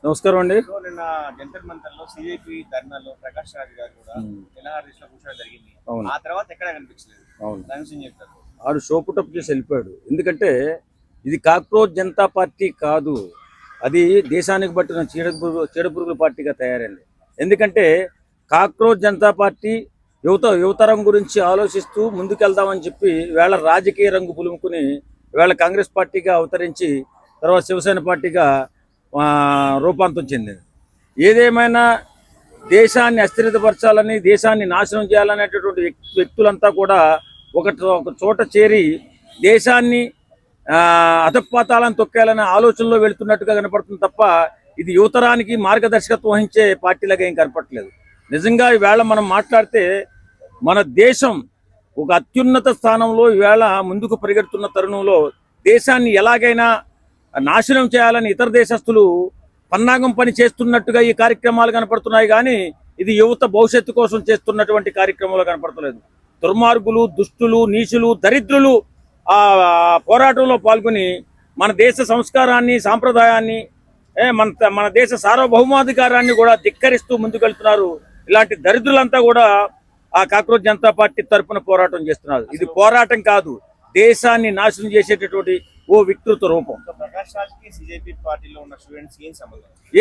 నమస్కారం అండి. నిన్న జంతర్ మంతర్లో సిజేపీ ధర్నాలో ప్రకాష్ రాజ్ గారు కూడా తెలంగాణ దిశలో కూర్చోవడం జరిగింది. అవును, ఆ తర్వాత ఎక్కడ కనిపించలేదు. అవును. దాని గురించి ఏం చెప్తారు? ఆడు షోపుటప్ చేసి వెళ్ళిపోయాడు. ఎందుకంటే ఇది కాక్రోచ్ జనతా పార్టీ కాదు, అది దేశానికి పట్టిన చీడపురుగుల పార్టీగా తయారైంది. ఎందుకంటే కాక్రోచ్ జనతా పార్టీ యువతరం గురించి ఆలోచిస్తూ ముందుకెళ్దామని చెప్పి వేళ రాజకీయ రంగు పులుముకుని వేళ కాంగ్రెస్ పార్టీగా అవతరించి తర్వాత శివసేన పార్టీగా రూపాంతరం చెందింది. ఏదేమైనా దేశాన్ని అస్థిరతపరచాలని, దేశాన్ని నాశనం చేయాలనేటటువంటి వ్యక్తులంతా కూడా ఒక చోట చేరి దేశాన్ని అధపాతాలను తొక్కేయాలనే ఆలోచనలో వెళుతున్నట్టుగా కనపడుతుంది తప్ప ఇది యువతరానికి మార్గదర్శకత్వం వహించే పార్టీలాగా ఏం కనపడట్లేదు. నిజంగా ఈవేళ మనం మాట్లాడితే మన దేశం ఒక అత్యున్నత స్థానంలో ఈవేళ ముందుకు పరిగెడుతున్న తరుణంలో దేశాన్ని ఎలాగైనా నాశనం చేయాలని ఇతర దేశస్తులు పన్నాగం పని చేస్తున్నట్టుగా ఈ కార్యక్రమాలు కనపడుతున్నాయి. కానీ ఇది యువత భవిష్యత్తు కోసం చేస్తున్నటువంటి కార్యక్రమాలు కనపడతలేదు. దుర్మార్గులు, దుష్టులు, నీచులు, దరిద్రులు ఆ పోరాటంలో పాల్గొని మన దేశ సంస్కారాన్ని, సాంప్రదాయాన్ని, మన దేశ సార్వభౌమాధికారాన్ని కూడా ధిక్కరిస్తూ ముందుకెళ్తున్నారు. ఇలాంటి దరిద్రులంతా కూడా ఆ కాక్రోచ్ జనతా పార్టీ తరఫున పోరాటం చేస్తున్నారు. ఇది పోరాటం కాదు, దేశాన్ని నాశనం చేసేటటువంటి ఓ వికృత రూపం. ప్రకాష్ రాజ్ కి సిజేపీ పార్టీలో ఉన్న స్టూడెంట్స్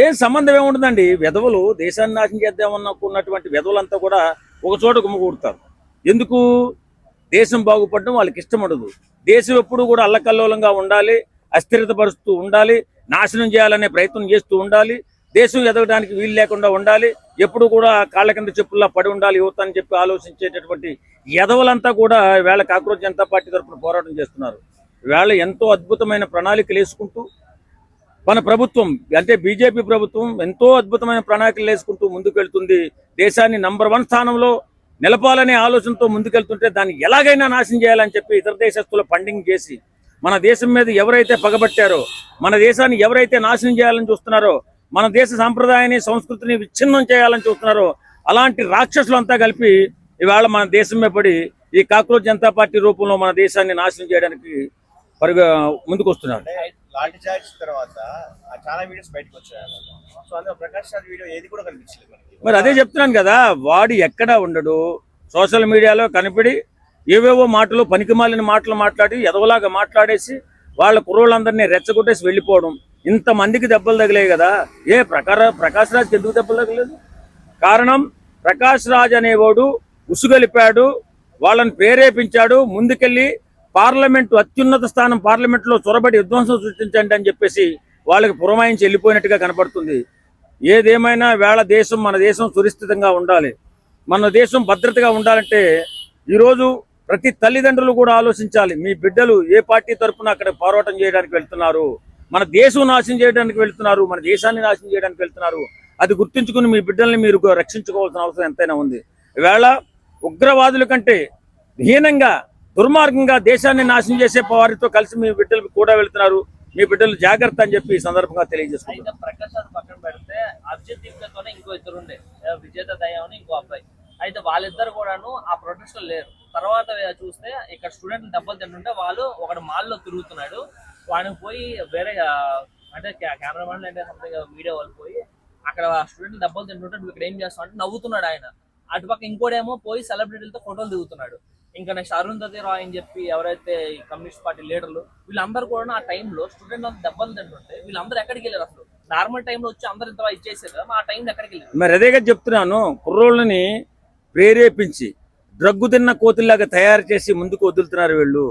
ఏం సంబంధం ఏముంటుందండి? వెధవలు దేశాన్ని నాశనం చేద్దామన్నటువంటి వెధవలంతా కూడా ఒక చోట గుమ్మకూడతారు. ఎందుకు? దేశం బాగుపడడం వాళ్ళకి ఇష్టం ఉండదు. దేశం ఎప్పుడు కూడా అల్లకల్లోలంగా ఉండాలి, అస్థిరతపరుస్తూ ఉండాలి, నాశనం చేయాలనే ప్రయత్నం చేస్తూ ఉండాలి, దేశం ఎదగడానికి వీలు లేకుండా ఉండాలి, ఎప్పుడు కూడా కాళ్ళ కింద చెప్పుల్లా పడి ఉండాలి యువత అని చెప్పి ఆలోచించేటటువంటి ఎదవలంతా కూడా వేళ కాక్రోచ్ జనతా పార్టీ తరఫున పోరాటం చేస్తున్నారు. వేళ ఎంతో అద్భుతమైన ప్రణాళికలు వేసుకుంటూ మన ప్రభుత్వం అంటే బీజేపీ ప్రభుత్వం ఎంతో అద్భుతమైన ప్రణాళికలు వేసుకుంటూ ముందుకెళ్తుంది. దేశాన్ని నంబర్ 1 స్థానంలో నిలపాలనే ఆలోచనతో ముందుకెళ్తుంటే దాన్ని ఎలాగైనా నాశనం చేయాలని చెప్పి ఇతర దేశస్తుల ఫండింగ్ చేసి మన దేశం మీద ఎవరైతే పగబట్టారో, మన దేశాన్ని ఎవరైతే నాశనం చేయాలని చూస్తున్నారో, మన దేశ సాంప్రదాయాన్ని, సంస్కృతిని విచ్ఛిన్నం చేయాలని చూస్తున్నారో అలాంటి రాక్షసులంతా కలిపి ఇవాళ మన దేశమే పడి ఈ కాక్రోచ్ జనతా పార్టీ రూపంలో మన దేశాన్ని నాశనం చేయడానికి ముందుకు వస్తున్నారు. లాఠీ చార్జ్ తర్వాత చాలా వీడియోస్ బయటకు వచ్చాయి. సో అందులో ప్రకాష్ రాజ్ వీడియో ఏది కూడా కనిపించలేదు. మరి అదే చెప్తున్నాను కదా, వాడు ఎక్కడా ఉండడు. సోషల్ మీడియాలో కనిపడి ఏవేవో మాటలు, పనికిమాలిన మాటలు మాట్లాడి ఎదవలాగా మాట్లాడేసి వాళ్ళ కుర్రోళ్ళందరినీ రెచ్చగొట్టేసి వెళ్ళిపోవడం. ఇంతమందికి దెబ్బలు తగిలాయి కదా, ప్రకాష్ రాజ్కి ఎందుకు దెబ్బలు తగలేదు? కారణం ప్రకాష్ రాజ్ అనేవాడు ఉసుగలిపాడు, వాళ్ళని ప్రేరేపించాడు, ముందుకెళ్ళి పార్లమెంటు అత్యున్నత స్థానం పార్లమెంట్లో చొరబడి విధ్వంసం సృష్టించండి అని చెప్పేసి వాళ్ళకి పురమాయించి వెళ్ళిపోయినట్టుగా కనపడుతుంది. ఏదేమైనా వేళ దేశం, మన దేశం సురక్షితంగా ఉండాలి, మన దేశం భద్రతగా ఉండాలంటే ఈరోజు ప్రతి తల్లిదండ్రులు కూడా ఆలోచించాలి. మీ బిడ్డలు ఏ పార్టీ తరఫున అక్కడ పోరాటం చేయడానికి వెళ్తున్నారు, మన దేశం నాశనం చేయడానికి వెళ్తున్నారు, మన దేశాన్ని నాశనం చేయడానికి వెళ్తున్నారు, అది గుర్తుంచుకుని మీ బిడ్డల్ని మీరు రక్షించుకోవాల్సిన అవసరం ఎంతైనా ఉంది. ఈవేళ ఉగ్రవాదుల కంటే హీనంగా, దుర్మార్గంగా దేశాన్ని నాశనం చేసే వారితో కలిసి మీ బిడ్డలు కూడా వెళ్తున్నారు. మీ బిడ్డలు జాగ్రత్త అని చెప్పి ఈ సందర్భంగా తెలియజేసుకుంటారు. ప్రకాష్ రాజ్ పక్కన పెడితే అభిజిత్ దీప్తతోనే ఇంకో ఇద్దరు ఉండే, విజేత దయ అని ఇంకో అబ్బాయి. అయితే వాళ్ళిద్దరు కూడాను ఆ ప్రొటెస్ట్ లో లేరు. తర్వాత చూస్తే ఇక్కడ స్టూడెంట్ దెబ్బలు తింటుంటే వాళ్ళు ఒకటి మాల్లో తిరుగుతున్నాడు, వాడిని పోయి వేరే అంటే కెమెరామెన్ అంటే సంథింగ్ మీడియా వాళ్ళు పోయి అక్కడ స్టూడెంట్ దెబ్బలు తింటుంటే నువ్వు ఇక్కడ ఏం చేస్తావు అంటే నవ్వుతున్నాడు ఆయన. అటుపక్క ఇంకోడేమో పోయి సెలబ్రిటీలతో ఫోటోలు దిగుతున్నాడు. ఇంకా నెక్స్ట్ అరుంధతి రాయ్ అని చెప్పి ఎవరైతే కమ్యూనిస్ట్ పార్టీ లీడర్లు వీళ్ళందరూ కూడా ఆ టైంలో స్టూడెంట్ అంతా దెబ్బలు తింటుంటే వీళ్ళందరూ ఎక్కడికి వెళ్ళారు? అసలు నార్మల్ టైంలో వచ్చి అందరు ఇంత ఇచ్చేసారు కదా, ఆ టైంలో ఎక్కడికి వెళ్ళారు? మరి అదేగా చెప్తున్నాను, కుర్రోళ్ళని ప్రేరేపించి డ్రగ్గు తిన్న కోతుల్లాగా తయారు చేసి ముందుకు వదులుతున్నారు వీళ్ళు.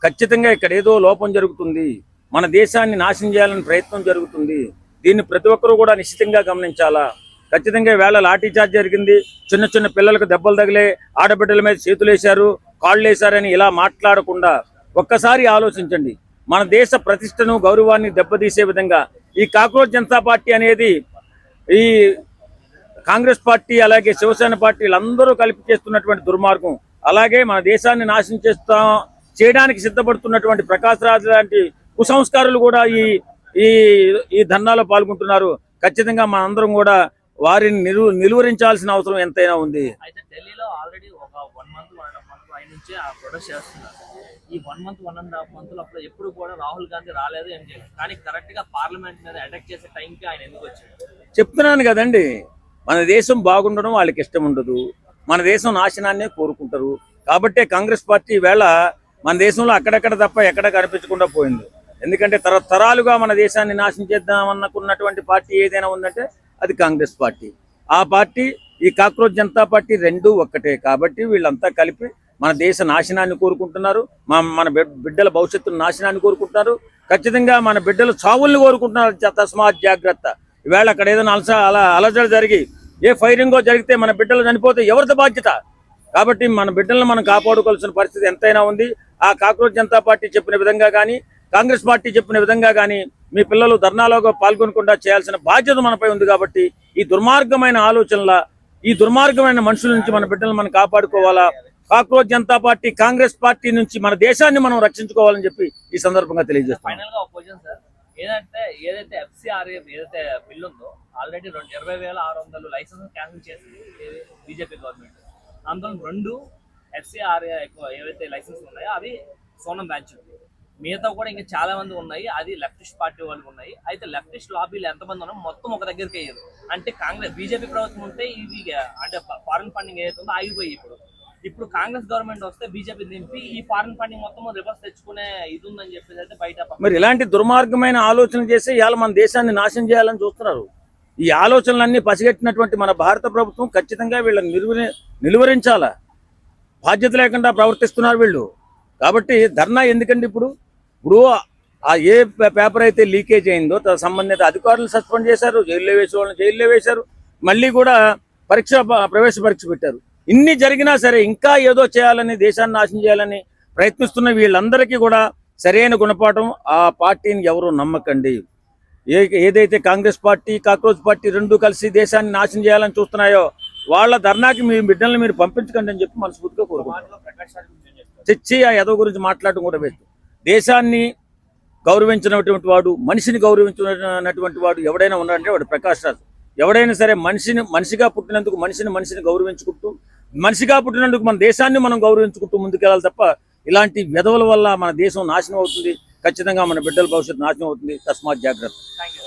ఖచ్చితంగా ఇక్కడ ఏదో లోపం జరుగుతుంది, మన దేశాన్ని నాశనం చేయాలని ప్రయత్నం జరుగుతుంది. దీన్ని ప్రతి ఒక్కరూ కూడా నిశ్చితంగా గమనించాలా. ఖచ్చితంగా వేళ లాఠీ చార్జ్ జరిగింది, చిన్న చిన్న పిల్లలకు దెబ్బలు తగిలే, ఆడబిడ్డల మీద చేతులు వేశారు, కాళ్ళు వేశారని ఇలా మాట్లాడకుండా ఒక్కసారి ఆలోచించండి. మన దేశ ప్రతిష్టను, గౌరవాన్ని దెబ్బతీసే విధంగా ఈ కాక్రోచ్ జనతా పార్టీ అనేది, ఈ కాంగ్రెస్ పార్టీ అలాగే శివసేన పార్టీలందరూ కలిపి చేస్తున్నటువంటి దుర్మార్గం, అలాగే మన దేశాన్ని నాశనం చేయడానికి సిద్ధపడుతున్నటువంటి ప్రకాష్ రాజ్ లాంటి కుసంస్కారులు కూడా ఈ ధర్నాలో పాల్గొంటున్నారు. ఖచ్చితంగా మనందరం కూడా వారిని నిలువరించాల్సిన అవసరం ఎంతైనా ఉంది. అయితే ఢిల్లీలో ఆల్రెడీ ఒక 1 మంత్ ఆయన నుంచి ఆ ప్రొటెస్ట్ చేస్తున్నారు. ఈ 1 month 1.5 month అప్పుడు ఎప్పుడు కూడా రాహుల్ గాంధీ రాలేదు ఏం చేయలేదు. కానీ కరెక్ట్ గా పార్లమెంట్ మీద అటాక్ చేసే టైంకి ఆయన ఎందుకు వచ్చాడు? చెప్తున్నాను కదండి, మన దేశం బాగుండడం వాళ్ళకి ఇష్టం ఉండదు, మన దేశం నాశనాన్నే కోరుకుంటారు. కాబట్టే కాంగ్రెస్ పార్టీ ఈవేళ మన దేశంలో అక్కడక్కడ తప్ప ఎక్కడ కనిపించకుండా పోయింది. ఎందుకంటే తరతరాలుగా మన దేశాన్ని నాశనం చేద్దామన్నకున్నటువంటి పార్టీ ఏదైనా ఉందంటే అది కాంగ్రెస్ పార్టీ. ఆ పార్టీ ఈ కాక్రోచ్ జనతా పార్టీ రెండూ ఒక్కటే. కాబట్టి వీళ్ళంతా కలిపి మన దేశ నాశనాన్ని కోరుకుంటున్నారు, మన బిడ్డల భవిష్యత్తును నాశనాన్ని కోరుకుంటున్నారు. ఖచ్చితంగా మన బిడ్డల చావుల్ని కోరుకుంటున్నారు. తస్మాత్ జాగ్రత్త. ఈవేళ అక్కడ ఏదైనా అలజడి జరిగి ఏ ఫైరింగో జరిగితే మన బిడ్డలు చనిపోతే ఎవరిది బాధ్యత? కాబట్టి మన బిడ్డలను మనం కాపాడుకోవాల్సిన పరిస్థితి ఎంతైనా ఉంది. ఆ కాక్రోచ్ జనతా పార్టీ చెప్పిన విధంగా కానీ, కాంగ్రెస్ పార్టీ చెప్పిన విధంగా కానీ మీ పిల్లలు ధర్నాలో పాల్గొనకుండా చేయాల్సిన బాధ్యత మనపై ఉంది. కాబట్టి ఈ దుర్మార్గమైన ఆలోచనల, ఈ దుర్మార్గమైన మనుషుల నుంచి మన బిడ్డలను మనం కాపాడుకోవాలా. Cockroach Janata party, Congress party నుంచి మన దేశాన్ని మనం రక్షించుకోవాలని చెప్పి ఈ సందర్భంగా తెలియజేస్తాం. ఫైనల్ గా ఒక క్వశ్చన్ సార్, ఏదైతే FCRA ఏదైతే బిల్ ఉందో ఆల్రెడీ 20,600 లైసెన్స్ క్యాన్సిల్ చేసింది బీజేపీ గవర్నమెంట్. అందులో 2 FCRA ఏవైతే లైసెన్స్ ఉన్నాయో అవి సోనం బ్యాచ్, మిగతా కూడా ఇంకా చాలా మంది ఉన్నాయి, అది లెఫ్టిస్ట్ పార్టీ వాళ్ళు ఉన్నాయి. అయితే లెఫ్టిస్ట్ లాబీలు ఎంతమంది ఉన్నా మొత్తం ఒక దగ్గరికి అయ్యారు. అంటే బీజేపీ ప్రభుత్వం ఉంటే ఇవి అంటే ఫారెన్ ఫండింగ్ ఏదైతే ఉందో ఆగిపోయి ఇప్పుడు కాంగ్రెస్ గవర్నమెంట్ వస్తే బీజేపీ దింపి ఈ ఫారెన్ ఫండింగ్ మొత్తం రివర్స్ తెచ్చుకునే ఇది ఉందని చెప్పేసి అయితే బయట మరి ఇలాంటి దుర్మార్గమైన ఆలోచనలు చేసి ఇవాళ మన దేశాన్ని నాశనం చేయాలని చూస్తున్నారు. ఈ ఆలోచనలన్నీ పసిగట్టినటువంటి మన భారత ప్రభుత్వం ఖచ్చితంగా వీళ్ళని నిలువరించాలా. బాధ్యత లేకుండా ప్రవర్తిస్తున్నారు వీళ్ళు. కాబట్టి ధర్నా ఎందుకండి? ఇప్పుడు ఆ ఏ పేపర్ అయితే లీకేజ్ అయిందో సంబంధిత అధికారులను సస్పెండ్ చేశారు, జైల్లో వేసే వాళ్ళని జైల్లో వేశారు, మళ్ళీ కూడా ప్రవేశ పరీక్ష పెట్టారు. ఇన్ని జరిగినా సరే ఇంకా ఏదో చేయాలని, దేశాన్ని నాశనం చేయాలని ప్రయత్నిస్తున్న వీళ్ళందరికీ కూడా సరైన గుణపాఠం. ఆ పార్టీని ఎవరు నమ్మకండి. ఏదైతే కాంగ్రెస్ పార్టీ, కాక్రోచ్ పార్టీ రెండూ కలిసి దేశాన్ని నాశనం చేయాలని చూస్తున్నాయో వాళ్ళ ధర్నాకి మీ బిడ్డల్ని మీరు పంపించకండి అని చెప్పి మనస్ఫూర్తిగా కోరుకుంటున్నాం. తెచ్చి ఆ యదవ గురించి మాట్లాడడం కూడా వేస్ట్. దేశాన్ని గౌరవించినటువంటి వాడు, మనిషిని గౌరవించినటువంటి వాడు ఎవడైనా ఉన్నాడంటే వాడు ప్రకాష్ రాజ్. ఎవడైనా సరే మనిషిగా పుట్టినందుకు మనిషిని గౌరవించుకుంటూ, మనిషిగా పుట్టినందుకు మన దేశాన్ని మనం గౌరవించుకుంటూ ముందుకెళ్ళాలి తప్ప ఇలాంటి వెధవల వల్ల మన దేశం నాశనం అవుతుంది. ఖచ్చితంగా మన బిడ్డల భవిష్యత్తు నాశనం అవుతుంది. తస్మాత్ జాగ్రత్త. Thank you.